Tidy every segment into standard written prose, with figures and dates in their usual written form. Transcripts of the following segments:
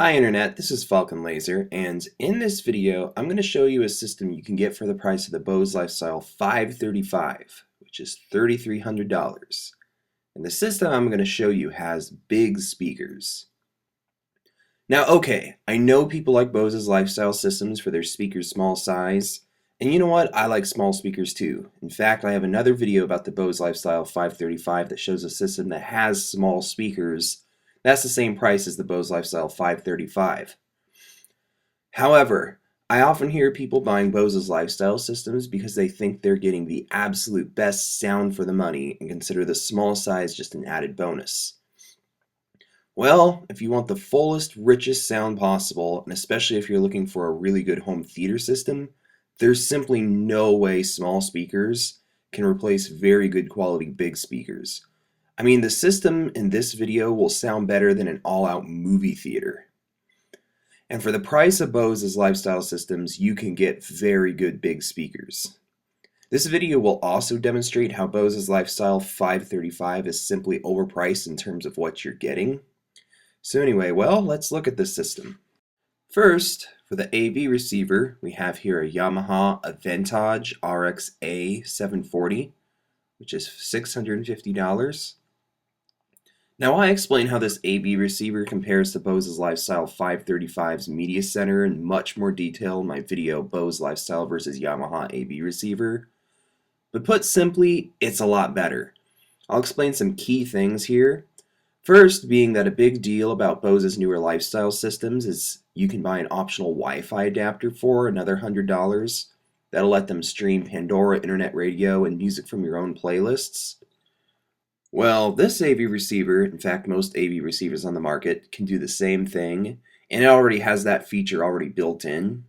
Hi Internet, this is Falcon Laser, and in this video I'm going to show you a system you can get for the price of the Bose Lifestyle 535, which is $3,300. And the system I'm going to show you has big speakers. Now okay, I know people like Bose's Lifestyle systems for their speakers' small size, and you know what, I like small speakers too. In fact, I have another video about the Bose Lifestyle 535 that shows a system that has small speakers. That's the same price as the Bose Lifestyle 535. However, I often hear people buying Bose's Lifestyle systems because they think they're getting the absolute best sound for the money and consider the small size just an added bonus. Well, if you want the fullest, richest sound possible, and especially if you're looking for a really good home theater system, there's simply no way small speakers can replace very good quality big speakers. I mean, the system in this video will sound better than an all-out movie theater. And for the price of Bose's Lifestyle systems, you can get very good big speakers. This video will also demonstrate how Bose's Lifestyle 535 is simply overpriced in terms of what you're getting. So anyway, well, let's look at this system. First, for the AV receiver, we have here a Yamaha Avantage RX-A 740, which is $650. Now I explain how this AV receiver compares to Bose's Lifestyle 535's Media Center in much more detail in my video Bose Lifestyle versus Yamaha AV receiver. But put simply, it's a lot better. I'll explain some key things here. First being that a big deal about Bose's newer lifestyle systems is you can buy an optional Wi-Fi adapter for another $100. That'll let them stream Pandora internet radio and music from your own playlists. Well, this AV receiver, in fact most AV receivers on the market, can do the same thing, and it already has that feature already built in.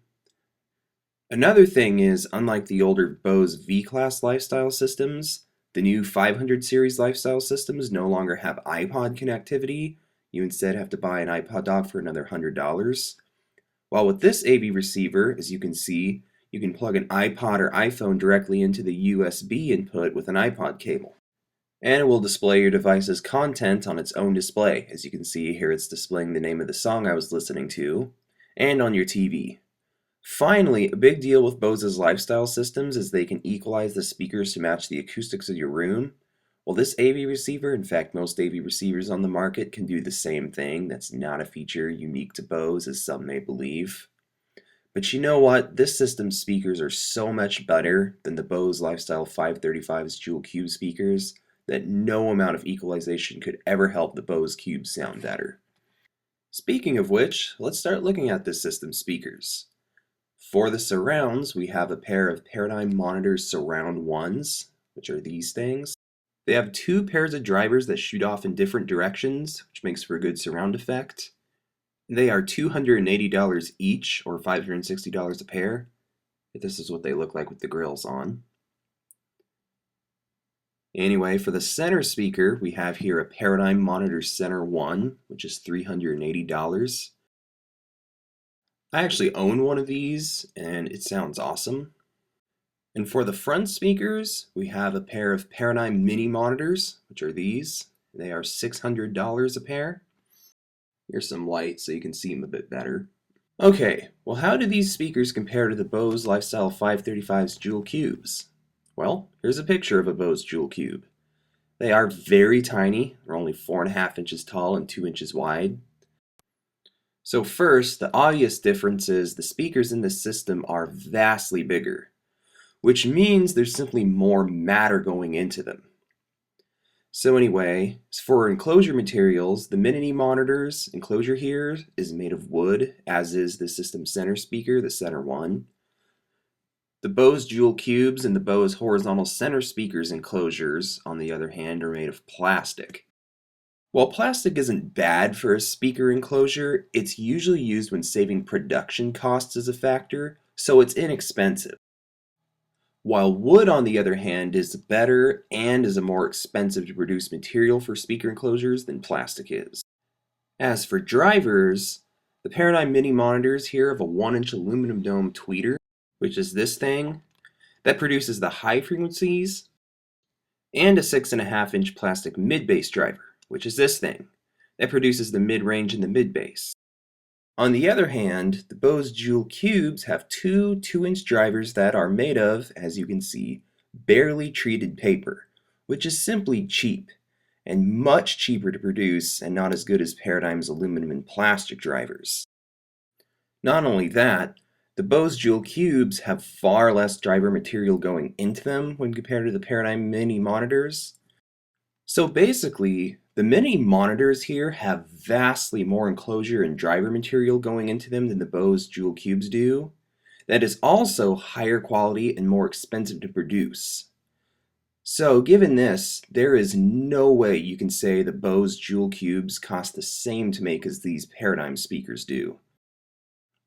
Another thing is, unlike the older Bose V-Class lifestyle systems, the new 500 series lifestyle systems no longer have iPod connectivity. You instead have to buy an iPod dock for another $100. While with this AV receiver, as you can see, you can plug an iPod or iPhone directly into the USB input with an iPod cable. And it will display your device's content on its own display. As you can see here, it's displaying the name of the song I was listening to, and on your TV. Finally, a big deal with Bose's Lifestyle systems is they can equalize the speakers to match the acoustics of your room. Well, this AV receiver, in fact most AV receivers on the market, can do the same thing. That's not a feature unique to Bose, as some may believe. But you know what? This system's speakers are so much better than the Bose Lifestyle 535's dual cube speakers that no amount of equalization could ever help the Bose Cube sound better. Speaking of which, let's start looking at this system's speakers. For the surrounds, we have a pair of Paradigm Monitor Surround 1s, which are these things. They have two pairs of drivers that shoot off in different directions, which makes for a good surround effect. They are $280 each, or $560 a pair. This is what they look like with the grills on. Anyway, for the center speaker, we have here a Paradigm Monitor Center 1, which is $380. I actually own one of these, and it sounds awesome. And for the front speakers, we have a pair of Paradigm Mini Monitors, which are these. They are $600 a pair. Here's some light so you can see them a bit better. Okay, well how do these speakers compare to the Bose Lifestyle 535's dual cubes? Well, here's a picture of a Bose dual cube. They are very tiny. They're only 4.5 inches tall and 2 inches wide. So first, the obvious difference is the speakers in this system are vastly bigger, which means there's simply more matter going into them. So anyway, for enclosure materials, the mini monitor's enclosure here is made of wood, as is the system center speaker, the center one. The Bose dual cubes and the Bose horizontal center speakers enclosures, on the other hand, are made of plastic. While plastic isn't bad for a speaker enclosure, it's usually used when saving production costs as a factor, so it's inexpensive. While wood, on the other hand, is better and is a more expensive to produce material for speaker enclosures than plastic is. As for drivers, the Paradigm Mini monitors here have a 1-inch aluminum dome tweeter, which is this thing, that produces the high frequencies, and a 6.5-inch plastic mid-bass driver, which is this thing, that produces the mid-range and the mid-bass. On the other hand, the Bose Jewel Cubes have two 2-inch drivers that are made of, as you can see, barely treated paper, which is simply cheap, and much cheaper to produce and not as good as Paradigm's aluminum and plastic drivers. Not only that, the Bose Jewel Cubes have far less driver material going into them when compared to the Paradigm Mini monitors. So basically, the Mini monitors here have vastly more enclosure and driver material going into them than the Bose Jewel Cubes do. That is also higher quality and more expensive to produce. So given this, there is no way you can say the Bose Jewel Cubes cost the same to make as these Paradigm speakers do.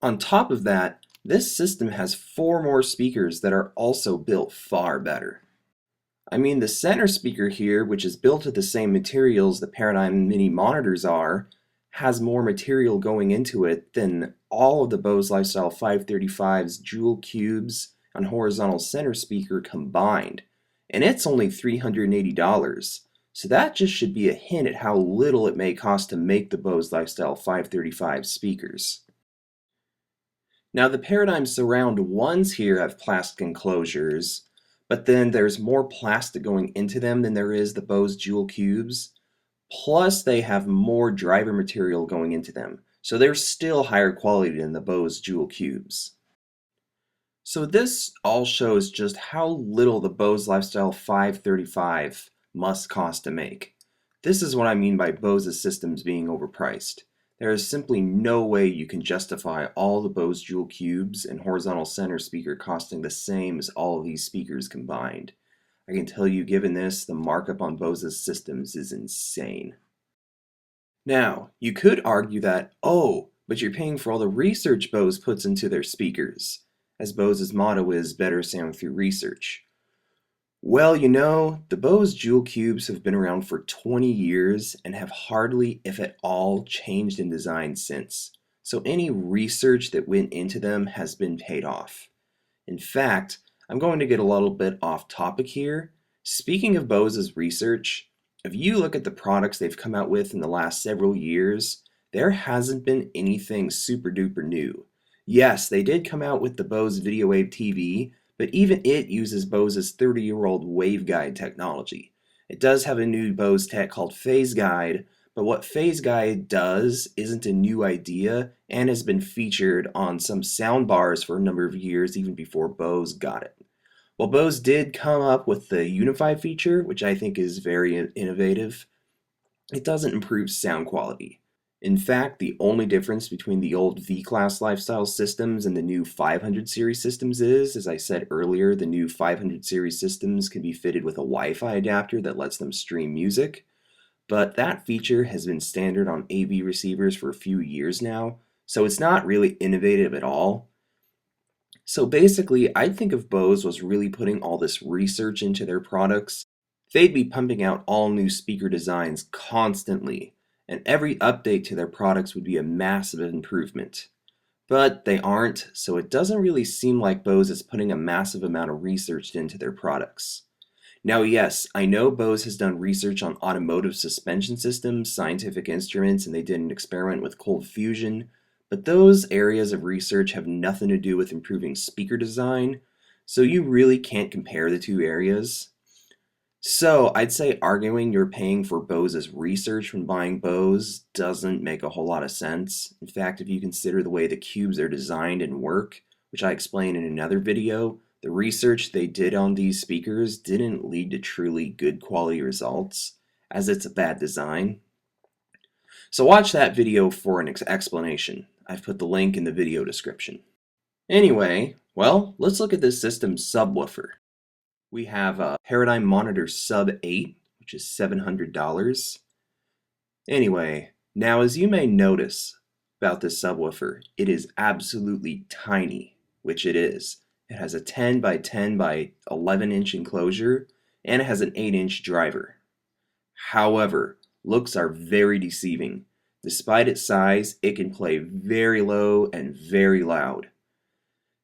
On top of that, this system has 4 more speakers that are also built far better. I mean, the center speaker here, which is built of the same materials the Paradigm Mini monitors are, has more material going into it than all of the Bose Lifestyle 535's Jewel Cubes and horizontal center speaker combined, and it's only $380. So that just should be a hint at how little it may cost to make the Bose Lifestyle 535 speakers. Now the Paradigm Surround ones here have plastic enclosures, but then there's more plastic going into them than there is the Bose Jewel Cubes. Plus they have more driver material going into them, so they're still higher quality than the Bose Jewel Cubes. So this all shows just how little the Bose Lifestyle 535 must cost to make. This is what I mean by Bose's systems being overpriced. There is simply no way you can justify all the Bose Jewel Cubes and horizontal center speaker costing the same as all of these speakers combined. I can tell you, given this, the markup on Bose's systems is insane. Now, you could argue that, oh, but you're paying for all the research Bose puts into their speakers, as Bose's motto is better sound through research. Well, you know, the Bose Jewel Cubes have been around for 20 years and have hardly, if at all, changed in design since. So any research that went into them has been paid off. In fact, I'm going to get a little bit off topic here. Speaking of Bose's research, if you look at the products they've come out with in the last several years, there hasn't been anything super duper new. Yes, they did come out with the Bose VideoWave TV, but even it uses Bose's 30-year-old waveguide technology. It does have a new Bose tech called Phase Guide, but what Phase Guide does isn't a new idea and has been featured on some sound bars for a number of years even before Bose got it. While Bose did come up with the Unify feature, which I think is very innovative, it doesn't improve sound quality. In fact, the only difference between the old V-Class Lifestyle systems and the new 500 series systems is, as I said earlier, the new 500 series systems can be fitted with a Wi-Fi adapter that lets them stream music, but that feature has been standard on AV receivers for a few years now, so it's not really innovative at all. So basically, I think if Bose was really putting all this research into their products, they'd be pumping out all new speaker designs constantly, and every update to their products would be a massive improvement. But they aren't, so it doesn't really seem like Bose is putting a massive amount of research into their products. Now, yes, I know Bose has done research on automotive suspension systems, scientific instruments, and they did an experiment with cold fusion, but those areas of research have nothing to do with improving speaker design, so you really can't compare the two areas. So I'd say arguing you're paying for Bose's research when buying Bose doesn't make a whole lot of sense. In fact, if you consider the way the cubes are designed and work, which I explained in another video, the research they did on these speakers didn't lead to truly good quality results, as it's a bad design. So watch that video for an explanation. I've put the link in the video description. Anyway, well, let's look at this system's subwoofer. We have a Paradigm Monitor Sub 8, which is $700. Anyway, now as you may notice about this subwoofer, it is absolutely tiny, which it is. It has a 10 by 10 by 11 inch enclosure, and it has an 8-inch driver. However, looks are very deceiving. Despite its size, it can play very low and very loud.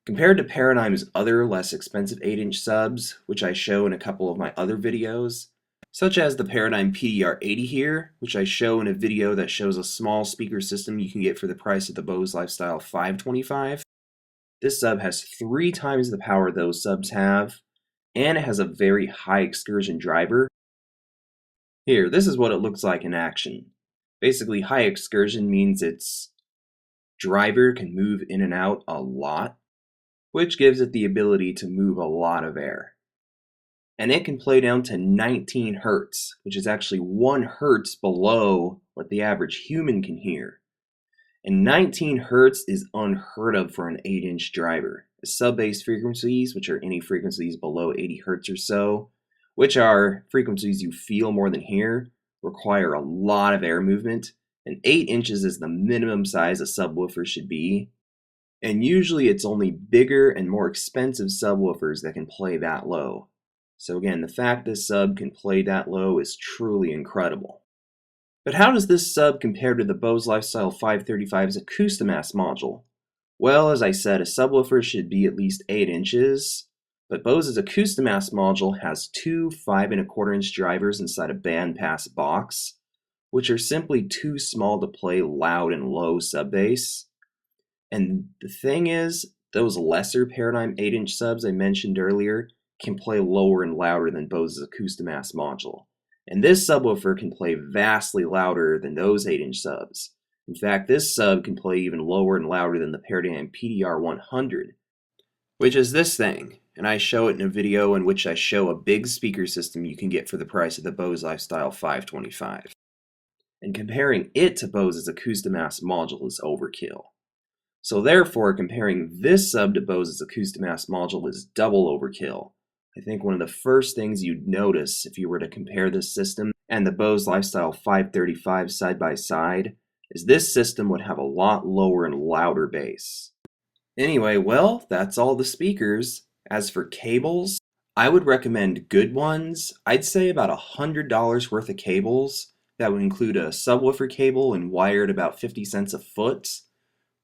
Compared to Paradigm's other less expensive 8-inch subs, which I show in a couple of my other videos, such as the Paradigm PDR-80 here, which I show in a video that shows a small speaker system you can get for the price of the Bose Lifestyle 525. This sub has 3 times the power those subs have, and it has a very high excursion driver. Here, this is what it looks like in action. Basically, high excursion means its driver can move in and out a lot, which gives it the ability to move a lot of air. And it can play down to 19 hertz, which is actually 1 hertz below what the average human can hear. And 19 hertz is unheard of for an 8-inch driver. Sub-bass frequencies, which are any frequencies below 80 hertz or so, which are frequencies you feel more than hear, require a lot of air movement, and 8 inches is the minimum size a subwoofer should be. And usually it's only bigger and more expensive subwoofers that can play that low. So again, the fact this sub can play that low is truly incredible. But how does this sub compare to the Bose Lifestyle 535's Acoustimass module? Well, as I said, a subwoofer should be at least 8 inches, but Bose's Acoustimass module has 2 5¼ inch drivers inside a bandpass box, which are simply too small to play loud and low sub-bass. And the thing is, those lesser Paradigm 8-inch subs I mentioned earlier can play lower and louder than Bose's Acoustimass module. And this subwoofer can play vastly louder than those 8-inch subs. In fact, this sub can play even lower and louder than the Paradigm PDR-100, which is this thing. And I show it in a video in which I show a big speaker system you can get for the price of the Bose Lifestyle 525. And comparing it to Bose's Acoustimass module is overkill. So therefore, comparing this sub to Bose's Acoustimass module is double overkill. I think one of the first things you'd notice if you were to compare this system and the Bose Lifestyle 535 side by side is this system would have a lot lower and louder bass. Anyway, well, that's all the speakers. As for cables, I would recommend good ones. I'd say about $100 worth of cables. That would include a subwoofer cable and wire at about 50 cents a foot.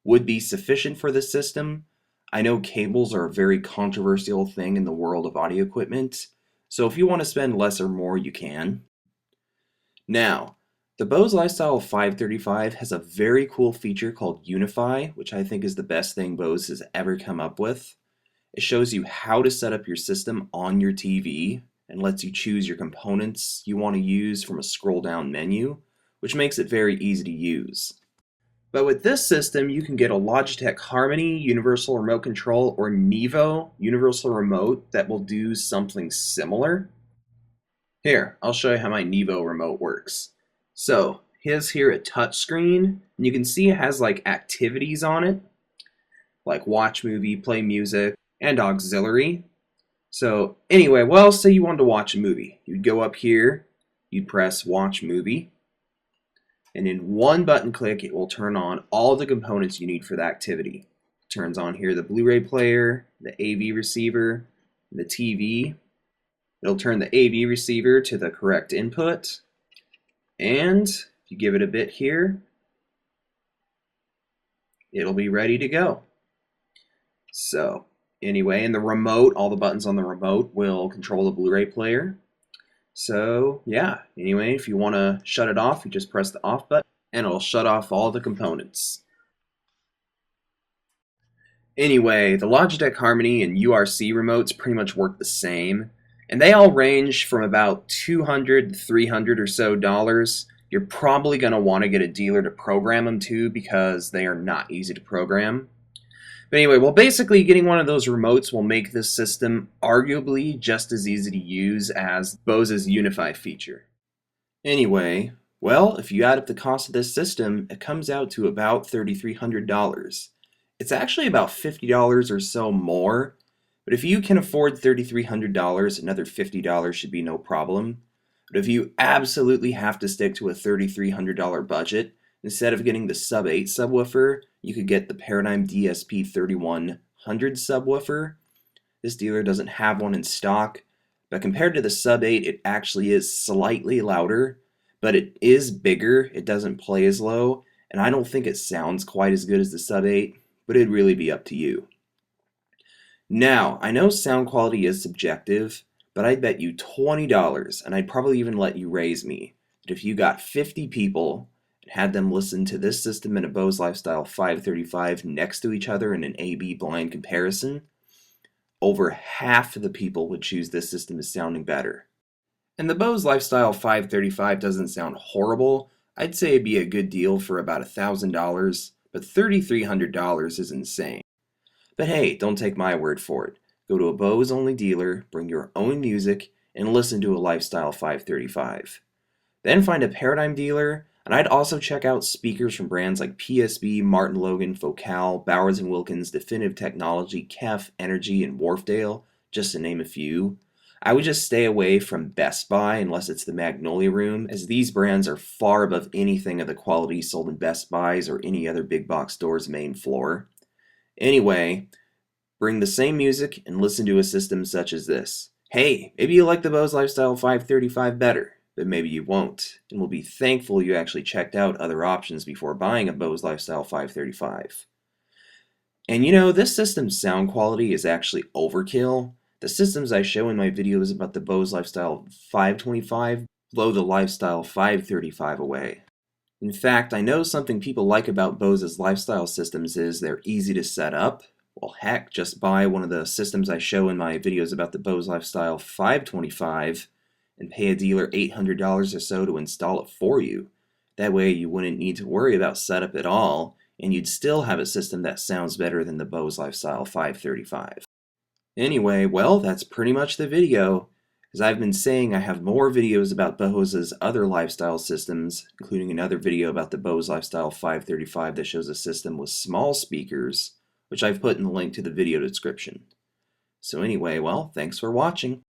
Would be sufficient for this system. I know cables are a very controversial thing in the world of audio equipment, so if you want to spend less or more, you can. Now, the Bose Lifestyle 535 has a very cool feature called Unify, which I think is the best thing Bose has ever come up with. It shows you how to set up your system on your TV and lets you choose your components you want to use from a scroll down menu, which makes it very easy to use. But with this system, you can get a Logitech Harmony Universal Remote Control or Nevo Universal Remote that will do something similar. Here, I'll show you how my Nevo remote works. So, here's here a touch screen, and you can see it has like activities on it, like watch movie, play music, and auxiliary. So anyway, well, say you wanted to watch a movie. You'd go up here, you'd press watch movie, and in one button click, it will turn on all the components you need for the activity. It turns on here the Blu-ray player, the AV receiver, the TV. It'll turn the AV receiver to the correct input. And if you give it a bit here, it'll be ready to go. So anyway, and the remote, all the buttons on the remote will control the Blu-ray player. So yeah, anyway, if you want to shut it off, you just press the off button and it'll shut off all the components. Anyway, the Logitech Harmony and URC remotes pretty much work the same, and they all range from about $200 to $300 or so dollars. You're probably going to want to get a dealer to program them too because they are not easy to program. But anyway, well, basically getting one of those remotes will make this system arguably just as easy to use as Bose's Unify feature. Anyway, well, if you add up the cost of this system, it comes out to about $3,300. It's actually about $50 or so more, but if you can afford $3,300, another $50 should be no problem. But if you absolutely have to stick to a $3,300 budget, instead of getting the Sub 8 subwoofer, you could get the Paradigm DSP 3100 subwoofer. This dealer doesn't have one in stock, but compared to the Sub 8, it actually is slightly louder, but it is bigger, it doesn't play as low, and I don't think it sounds quite as good as the Sub 8, but it'd really be up to you. Now, I know sound quality is subjective, but I'd bet you $20, and I'd probably even let you raise me, that if you got 50 people and had them listen to this system and a Bose Lifestyle 535 next to each other in an A/B blind comparison, over half of the people would choose this system as sounding better. And the Bose Lifestyle 535 doesn't sound horrible. I'd say it'd be a good deal for about $1,000, but $3,300 is insane. But hey, don't take my word for it. Go to a Bose only dealer, bring your own music, and listen to a Lifestyle 535. Then find a Paradigm dealer, and I'd also check out speakers from brands like PSB, Martin Logan, Focal, Bowers & Wilkins, Definitive Technology, Kef, Energy, and Wharfdale, just to name a few. I would just stay away from Best Buy unless it's the Magnolia Room, as these brands are far above anything of the quality sold in Best Buy's or any other big box store's main floor. Anyway, bring the same music and listen to a system such as this. Hey, maybe you like the Bose Lifestyle 535 better, but maybe you won't, and will be thankful you actually checked out other options before buying a Bose Lifestyle 535. And you know, this system's sound quality is actually overkill. The systems I show in my videos about the Bose Lifestyle 525 blow the Lifestyle 535 away. In fact, I know something people like about Bose's lifestyle systems is they're easy to set up. Well, heck, just buy one of the systems I show in my videos about the Bose Lifestyle 525 and pay a dealer $800 or so to install it for you. That way you wouldn't need to worry about setup at all, and you'd still have a system that sounds better than the Bose Lifestyle 535. Anyway, well, that's pretty much the video. As I've been saying, I have more videos about Bose's other lifestyle systems, including another video about the Bose Lifestyle 535 that shows a system with small speakers, which I've put in the link to the video description. So anyway, well, thanks for watching.